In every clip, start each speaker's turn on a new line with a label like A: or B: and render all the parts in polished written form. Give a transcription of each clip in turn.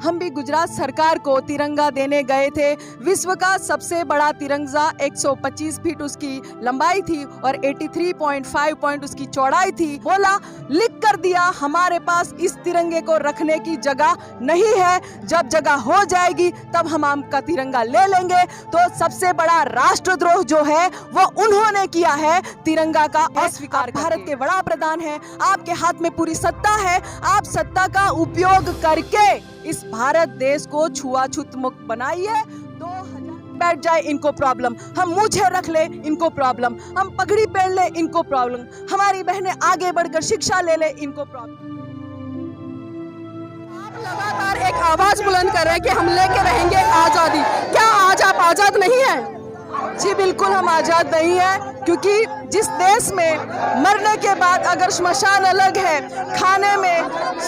A: हम भी गुजरात सरकार को तिरंगा देने गए थे। विश्व का सबसे बड़ा तिरंगा 125 फीट उसकी लंबाई थी और 83.5 पॉइंट उसकी चौड़ाई थी। बोला, लिख कर दिया, हमारे पास इस तिरंगे को रखने की जगह नहीं है। जब जगह हो जाएगी तब हम आपका तिरंगा ले लेंगे। तो सबसे बड़ा राष्ट्रद्रोह जो है वो उन्होंने किया है, तिरंगा का अस्वीकार। भारत के बड़ा प्रधान है, आपके हाथ में पूरी सत्ता है। आप सत्ता का उपयोग करके इस भारत देश को छुआछूत मुक्त बनाइए। 2000 बैठ जाए इनको प्रॉब्लम, हम मुझे रख ले इनको प्रॉब्लम, हम पगड़ी पहन ले इनको प्रॉब्लम, हमारी बहनें आगे बढ़कर शिक्षा ले ले इनको प्रॉब्लम।
B: आप लगातार एक आवाज बुलंद कर रहे हैं कि हम लेके रहेंगे आजादी। क्या आज आप आजाद नहीं हैं?
A: जी बिल्कुल हम आजाद नहीं है, क्योंकि जिस देश में मरने के बाद अगर श्मशान अलग है, खाने में,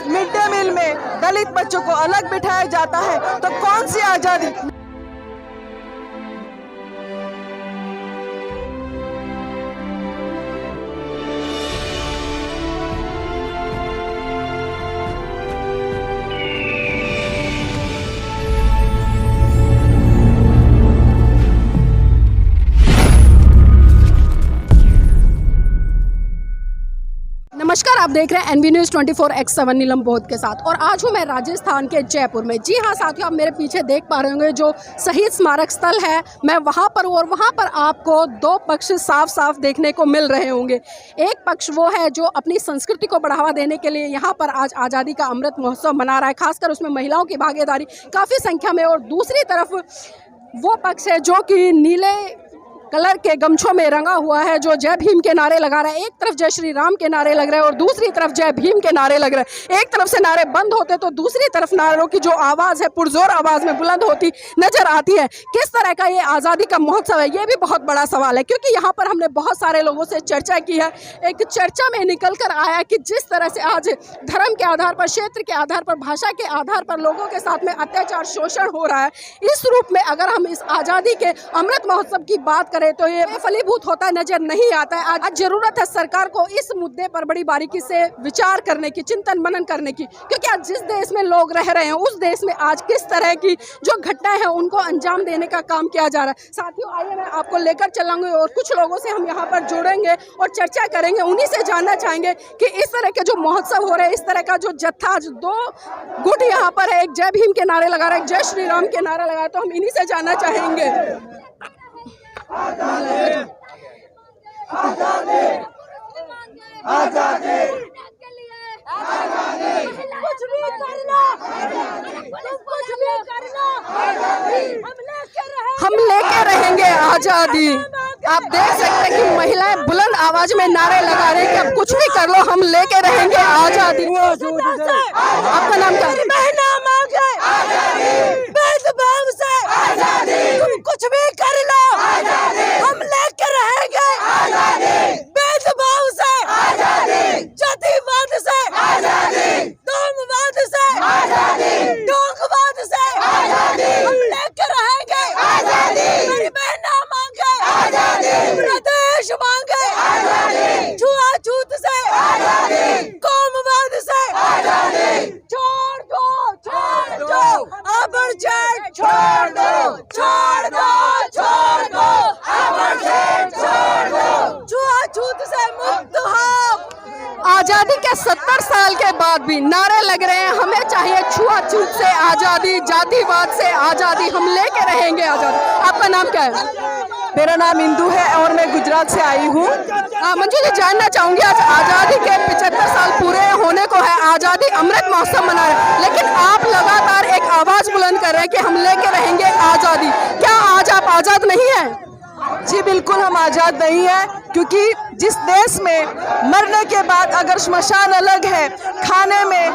A: मिड डे मील में दलित बच्चों को अलग बिठाया जाता है, तो कौन सी आजादी।
B: नमस्कार, आप देख रहे हैं एनबी न्यूज़ 24x7 नीलम बोध के साथ। और आज हूँ मैं राजस्थान के जयपुर में। जी हाँ साथियों, आप मेरे पीछे देख पा रहे होंगे जो शहीद स्मारक स्थल है, मैं वहाँ पर हूँ। और वहाँ पर आपको दो पक्ष साफ साफ देखने को मिल रहे होंगे। एक पक्ष वो है जो अपनी संस्कृति को बढ़ावा देने के लिए यहाँ पर आज आज़ादी का अमृत महोत्सव मना रहा है, खासकर उसमें महिलाओं की भागीदारी काफ़ी संख्या में। और दूसरी तरफ वो पक्ष है जो कि नीले कलर के गमछों में रंगा हुआ है, जो जय भीम के नारे लगा रहा है। एक तरफ जय श्री राम के नारे लग रहे हैं और दूसरी तरफ जय भीम के नारे लग रहे हैं। एक तरफ से नारे बंद होते तो दूसरी तरफ नारों की जो आवाज़ है पुरजोर आवाज़ में बुलंद होती नजर आती है। किस तरह का ये आज़ादी का महोत्सव है, ये भी बहुत बड़ा सवाल है, क्योंकि यहाँ पर हमने बहुत सारे लोगों से चर्चा की है। एक चर्चा में निकल कर आया कि जिस तरह से आज धर्म के आधार पर, क्षेत्र के आधार पर, भाषा के आधार पर लोगों के साथ में अत्याचार, शोषण हो रहा है, इस रूप में अगर हम इस आज़ादी के अमृत महोत्सव की बात करें तो ये फलीभूत होता नजर नहीं आता है। आज जरूरत है सरकार को इस मुद्दे पर बड़ी बारीकी से विचार करने की, चिंतन मनन करने की, क्योंकि आज जिस देश में लोग रह रहे हैं उस देश में आज किस तरह की जो घटनाएं हैं उनको अंजाम देने का काम किया जा रहा है। साथियों, आइए मैं आपको लेकर चलूंगी और कुछ लोगों से हम यहाँ पर जुड़ेंगे और चर्चा करेंगे। उन्हीं से जानना चाहेंगे कि इस तरह के जो महोत्सव हो रहे हैं, इस तरह का जो जत्था, जो दो गुट यहाँ पर है, एक जय भीम के नारे लगा रहा है, एक जय श्री राम के नारा लगा रहा है, तो हम इन्हीं से जानना चाहेंगे।
C: आजादी आजादी आजादी आजादी, कुछ भी कर लो, कुछ भी कर लो,
B: हम लेके रहेंगे आजादी। आप देख सकते हैं कि महिलाएं बुलंद आवाज में नारे लगा रही हैं कि अब कुछ भी कर लो, हम लेके रहेंगे आजादी। आपका नाम क्या है?
C: भेदभाव से आजादी, तुम कुछ भी कर लो, हम लेके रहेंगे आजादी। भेदभाव से आजादी, जातिवाद से आजादी, धर्मवाद से आजादी, ढोंगवाद से आजादी, हम लेके रहेंगे आजादी। मेरी बहना मांगे आजादी, प्रदेश मांगे आजादी, छुआछूत से आजादी, कौमवाद से आजादी, छोड़ दो, छोड़ दो, अमरजेट छोड़ दो, छोड़ दो, छोड़ दो, अमरजेट छोड़ दो, छुआछूत से मुक्त हो।
B: आजादी के 70 साल के बाद भी नारे लग रहे हैं, हमें चाहिए छुआछूत से आजादी, जातिवाद से आजादी, हम लेके रहेंगे आजादी। आपका नाम क्या है?
A: मेरा नाम इंदू है और मैं गुजरात से आई हूँ।
B: मंजू जी, जानना चाहूंगी, आज आजादी के 75 साल पूरे होने को है, आजादी अमृत महोत्सव मना रहे हैं, लेकिन आप लगातार एक आवाज बुलंद कर रहे हैं कि हम लेके रहेंगे आजादी। क्या आज आप आजाद नहीं हैं?
A: जी बिल्कुल हम आजाद नहीं है, क्योंकि जिस देश में मरने के बाद अगर श्मशान अलग है, खाने में,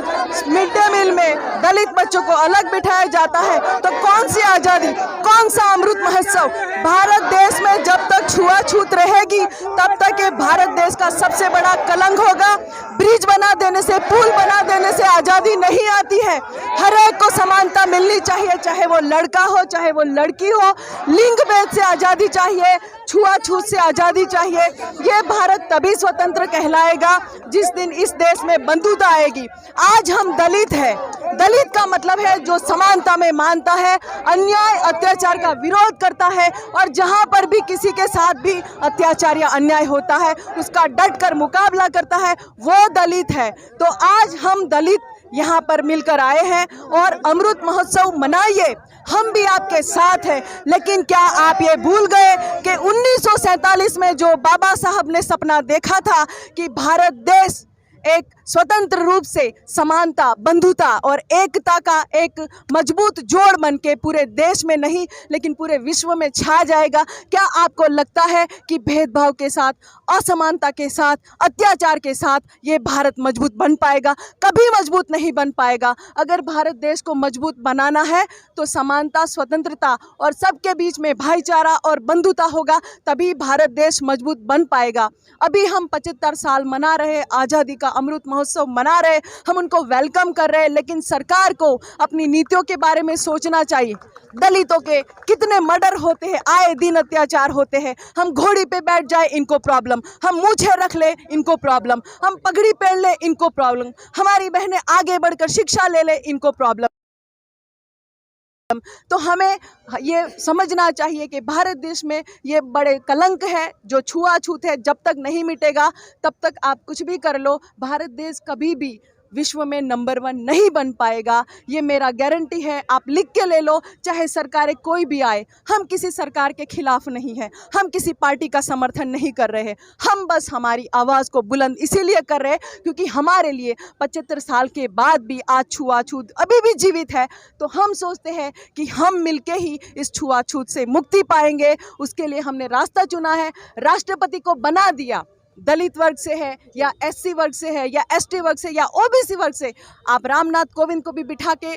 A: मिड डे मील में दलित बच्चों को अलग बिठाया जाता है, तो कौन सी आजादी, कौन सा अमृत महोत्सव। भारत देश में जब तक छुआछूत रहेगी तब तक ये भारत देश का सबसे बड़ा कलंक होगा। ब्रिज बना देने से, पुल बना देने से आजादी नहीं आती है। हर एक को समान समानता मिलनी चाहिए, चाहे वो लड़का हो चाहे वो लड़की हो, लिंग भेद से आज़ादी चाहिए, छुआछूत से आज़ादी चाहिए। ये भारत तभी स्वतंत्र कहलाएगा जिस दिन इस देश में बंधुता आएगी। आज हम दलित हैं। दलित का मतलब है जो समानता में मानता है, अन्याय अत्याचार का विरोध करता है, और जहां पर भी किसी के साथ भी अत्याचार या अन्याय होता है उसका डट कर मुकाबला करता है, वो दलित है। तो आज हम दलित यहाँ पर मिलकर आए हैं और अमृत महोत्सव मनाइए, हम भी आपके साथ हैं। लेकिन क्या आप ये भूल गए कि 1947 में जो बाबा साहब ने सपना देखा था कि भारत देश एक स्वतंत्र रूप से समानता, बंधुता और एकता का एक मजबूत जोड़ बन के पूरे देश में नहीं लेकिन पूरे विश्व में छा जाएगा, क्या आपको लगता है कि भेदभाव के साथ, असमानता के साथ, अत्याचार के साथ ये भारत मजबूत बन पाएगा? कभी मजबूत नहीं बन पाएगा। अगर भारत देश को मजबूत बनाना है तो समानता, स्वतंत्रता और सबके बीच में भाईचारा और बंधुता होगा, तभी भारत देश मजबूत बन पाएगा। अभी हम 75 साल मना रहे, आज़ादी का अमृत महोत्सव मना रहे, हम उनको वेलकम कर रहे हैं, लेकिन सरकार को अपनी नीतियों के बारे में सोचना चाहिए। दलितों के कितने मर्डर होते हैं, आए दिन अत्याचार होते हैं। हम घोड़ी पे बैठ जाए इनको प्रॉब्लम, हम मूछें रख ले इनको प्रॉब्लम, हम पगड़ी पहन ले इनको प्रॉब्लम, हमारी बहनें आगे बढ़कर शिक्षा ले ले इनको प्रॉब्लम। तो हमें ये समझना चाहिए कि भारत देश में ये बड़े कलंक है, जो छुआछूत है, जब तक नहीं मिटेगा तब तक आप कुछ भी कर लो, भारत देश कभी भी विश्व में नंबर 1 नहीं बन पाएगा। ये मेरा गारंटी है, आप लिख के ले लो। चाहे सरकारें कोई भी आए, हम किसी सरकार के खिलाफ नहीं है, हम किसी पार्टी का समर्थन नहीं कर रहे हैं, हम बस हमारी आवाज़ को बुलंद इसीलिए कर रहे हैं क्योंकि हमारे लिए 75 साल के बाद भी आज छुआछूत अभी भी जीवित है। तो हम सोचते हैं कि हम मिलके ही इस छुआछूत से मुक्ति पाएंगे। उसके लिए हमने रास्ता चुना है, राष्ट्रपति को बना दिया। दलित वर्ग से है या एससी वर्ग से है या एसटी वर्ग से या ओबीसी वर्ग से, आप रामनाथ कोविंद को भी बिठा के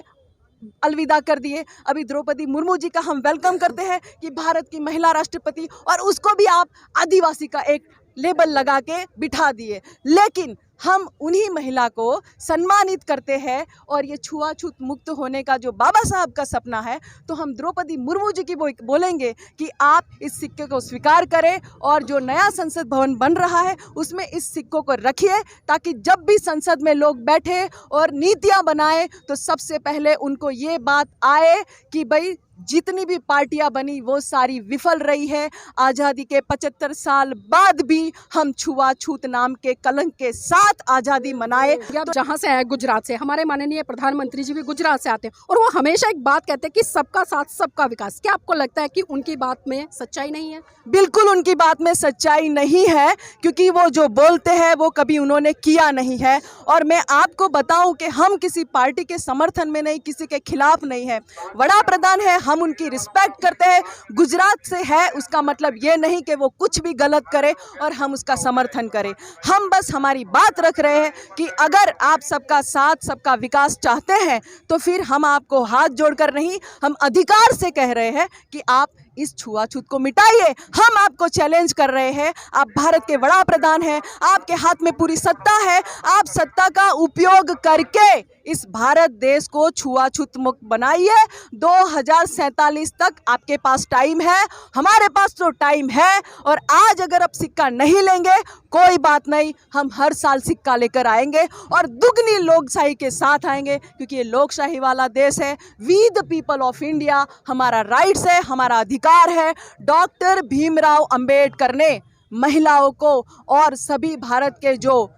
A: अलविदा कर दिए। अभी द्रौपदी मुर्मू जी का हम वेलकम करते हैं कि भारत की महिला राष्ट्रपति, और उसको भी आप आदिवासी का एक लेबल लगा के बिठा दिए। लेकिन हम उन्हीं महिला को सम्मानित करते हैं, और ये छुआछूत मुक्त होने का जो बाबा साहब का सपना है, तो हम द्रौपदी मुर्मू जी की बोलेंगे कि आप इस सिक्के को स्वीकार करें और जो नया संसद भवन बन रहा है उसमें इस सिक्कों को रखिए, ताकि जब भी संसद में लोग बैठे और नीतियां बनाए तो सबसे पहले उनको ये बात आए कि भाई जितनी भी पार्टियां बनी वो सारी विफल रही है। आज़ादी के 75 साल बाद भी हम छुआछूत नाम के कलंक के साथ आज़ादी मनाए।
B: तो जहाँ से आए, गुजरात से, हमारे माननीय प्रधानमंत्री जी भी गुजरात से आते हैं और वो हमेशा एक बात कहते हैं कि सबका साथ सबका विकास। क्या आपको लगता है कि उनकी बात में सच्चाई नहीं है?
A: बिल्कुल उनकी बात में सच्चाई नहीं है, क्योंकि वो जो बोलते हैं वो कभी उन्होंने किया नहीं है। और मैं आपको बताऊं कि हम किसी पार्टी के समर्थन में नहीं, किसी के खिलाफ नहीं है। वड़ा प्रधान है, हम उनकी रिस्पेक्ट करते हैं। गुजरात से है उसका मतलब ये नहीं कि वो कुछ भी गलत करे और हम उसका समर्थन करें। हम बस हमारी बात रख रहे हैं कि अगर आप सबका साथ, सबका विकास चाहते हैं तो फिर हम आपको हाथ जोड़कर नहीं, हम अधिकार से कह रहे हैं कि आप इस छुआछूत को मिटाइए। हम आपको चैलेंज कर रहे हैं, आप भारत के वड़ा प्रधान हैं, आपके हाथ में पूरी सत्ता है, आप सत्ता का उपयोग करके इस भारत देश को छुआछूत मुक्त बनाइए। 2047 तक आपके पास टाइम है, हमारे पास तो टाइम है। और आज अगर आप सिक्का नहीं लेंगे कोई बात नहीं, हम हर साल सिक्का लेकर आएंगे और दुगनी लोकशाही के साथ आएंगे, क्योंकि ये लोकशाही वाला देश है। We the people of India, हमारा राइट्स है, हमारा अधिकार है। डॉक्टर भीमराव अंबेडकर ने महिलाओं को और सभी भारत के जो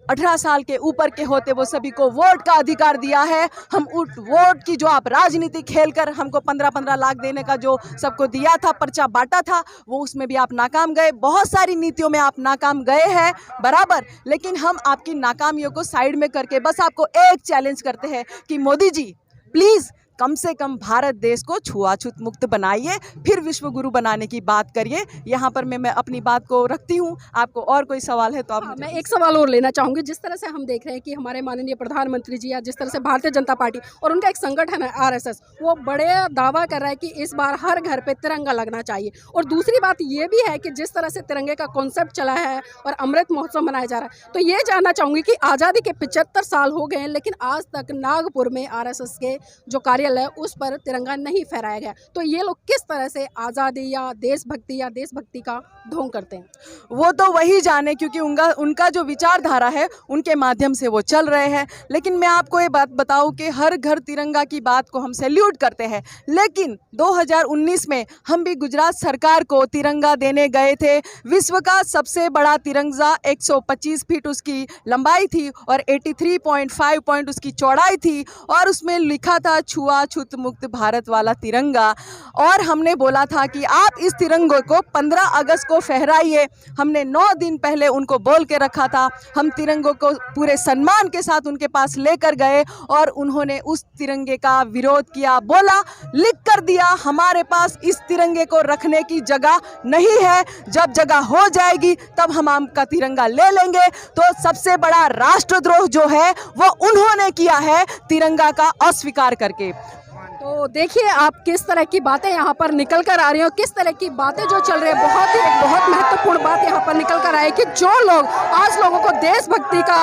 A: 18 साल के ऊपर के होते वो सभी को वोट का अधिकार दिया है। हम उस वोट की जो आप राजनीति खेलकर हमको 15-15 लाख देने का जो सबको दिया था, पर्चा बांटा था, वो उसमें भी आप नाकाम गए। बहुत सारी नीतियों में आप नाकाम गए हैं बराबर, लेकिन हम आपकी नाकामियों को साइड में करके बस आपको एक चैलेंज करते हैं कि मोदी जी प्लीज़ कम से कम भारत देश को छुआछूत मुक्त बनाइए, फिर विश्व गुरु बनाने की बात करिए। यहाँ पर मैं अपनी बात को रखती हूँ। आपको और कोई सवाल है तो आप
B: मैं एक सवाल और लेना चाहूँगी। जिस तरह से हम देख रहे हैं कि हमारे माननीय प्रधानमंत्री जी या जिस तरह से भारतीय जनता पार्टी और उनका एक संगठन है RSS, वो बड़े दावा कर रहा है कि इस बार हर घर पे तिरंगा लगना चाहिए। और दूसरी बात ये भी है कि जिस तरह से तिरंगे का कॉन्सेप्ट चला है और अमृत महोत्सव मनाया जा रहा है, तो ये जानना चाहूँगी कि आज़ादी के 75 साल हो गए हैं, लेकिन आज तक नागपुर में RSS के जो कार्यालय मटेरियल है उस पर तिरंगा नहीं फहराया गया। तो ये लोग किस तरह से आज़ादी या देशभक्ति का ढोंग करते हैं?
A: वो तो वही जाने, क्योंकि उनका जो विचारधारा है उनके माध्यम से वो चल रहे हैं। लेकिन मैं आपको ये बात बताऊं कि हर घर तिरंगा की बात को हम सैल्यूट करते हैं, लेकिन 2019 में हम भी गुजरात सरकार को तिरंगा देने गए थे। विश्व का सबसे बड़ा तिरंगा 125 फीट उसकी लंबाई थी और 83.5 पॉइंट उसकी चौड़ाई थी, और उसमें लिखा था छुआछूत मुक्त भारत वाला तिरंगा। और हमने बोला था कि आप इस तिरंगे को 15 अगस्त को फहराइए। हमने 9 दिन पहले उनको बोल के रखा था। हम तिरंगों को पूरे सम्मान के साथ उनके पास लेकर गए और उन्होंने उस तिरंगे का विरोध किया, बोला, लिख कर दिया, हमारे पास इस तिरंगे को रखने की जगह नहीं है, जब जगह हो जाएगी तब हम आपका तिरंगा ले लेंगे। तो सबसे बड़ा राष्ट्रद्रोह जो है वो उन्होंने किया है तिरंगा का अस्वीकार करके।
B: तो देखिए आप किस तरह की बातें यहाँ पर निकल कर आ रही हो, किस तरह की बातें जो चल रही है। बहुत महत्वपूर्ण बात यहाँ पर निकल कर आई कि जो लोग आज लोगों को देशभक्ति का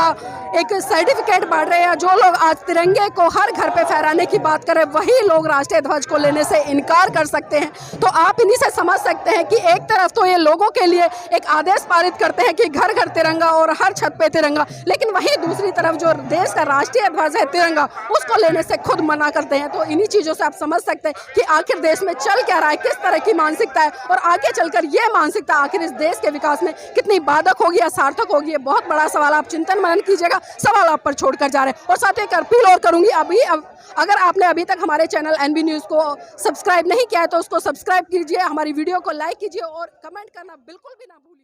B: एक सर्टिफिकेट बांट रहे हैं, जो लोग आज तिरंगे को हर घर पे फहराने की बात कर रहे हैं, वही लोग राष्ट्रीय ध्वज को लेने से इनकार कर सकते हैं। तो आप इन्हीं से समझ सकते हैं कि एक तरफ तो ये लोगों के लिए एक आदेश पारित करते हैं कि घर घर तिरंगा और हर छत पे तिरंगा, लेकिन वहीं दूसरी तरफ जो देश का राष्ट्रीय ध्वज है तिरंगा, उसको लेने से खुद मना करते हैं। तो इन्हीं चीज़ों से आप समझ सकते हैं कि आखिर देश में चल क्या रहा है, किस तरह की मानसिकता है, और आगे चलकर ये मानसिकता आखिर इस देश के विकास में कितनी बाधक होगी या सार्थक होगी, ये बहुत बड़ा सवाल। आप चिंतन मनन कीजिएगा, सवाल आप पर छोड़कर जा रहे हैं। और साथ ही एक अपील और करूंगी, अगर आपने अभी तक हमारे चैनल एनबी न्यूज़ को सब्सक्राइब नहीं किया है तो उसको सब्सक्राइब कीजिए, हमारी वीडियो को लाइक कीजिए और कमेंट करना बिल्कुल भी ना भूलिए।